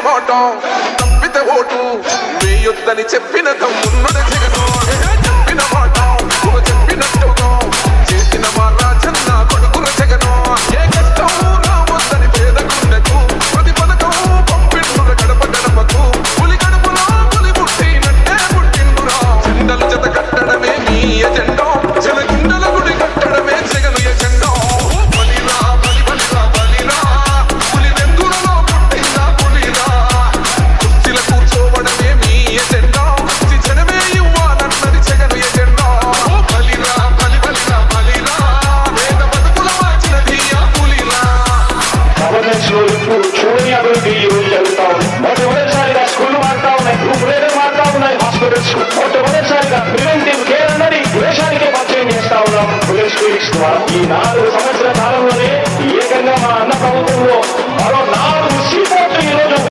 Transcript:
పోవటం తప్పితే ఓటు వేయొద్దని చెప్పిన తమ్మున్నడ జగను చెప్పిన మాట చెప్పినట్టుగా చేసిన మా రాజన్న కొడుకుల జగను ఏ కష్టం రావద్దని పేదకుండకు ప్రతి పథకం పంపిండుర గడప గడపకు పులి గడపలో పులి పుట్టినట్టే పుట్టిండురా జెండలు జత కట్టడమే మీ ఎజెండా జనగుండల గుడి కట్టడమే జగను ఎజెండా బలిరా బలి బలిరా బలిరా పులి వెందులలో పుట్టిందా పులిరా కుర్చీల కూర్చోవడమే మీ ఎజెండా జనమే ఇవ్వాలన్నది జగను ఎజెండా బలిరా బలి బలిరా బలిరా వేద బతుకుల మార్చినది ఆ పులిరా గవర్నెన్స్ లో ఇప్పుడు చూడని అభివృద్ధి ఈ రోజు జరుగుతా ఉంది. మొట్టమొదటిసారిగా స్కూళ్లు మారుతా ఉన్నాయి, గ్రూప్ రేట్లు మారుతా ఉన్నాయి, హాస్పిటల్స్ మొట్టమొదటిసారిగా ప్రివెంటివ్ కేర్ అన్నది దేశానికే పరిచయం చేస్తా ఉన్నాం. పోలీస్ క్లినిక్స్ ద్వారా ఈ 4 సంవత్సరాల కాలంలోనే ఏకంగా మా అన్న ప్రభుత్వంలో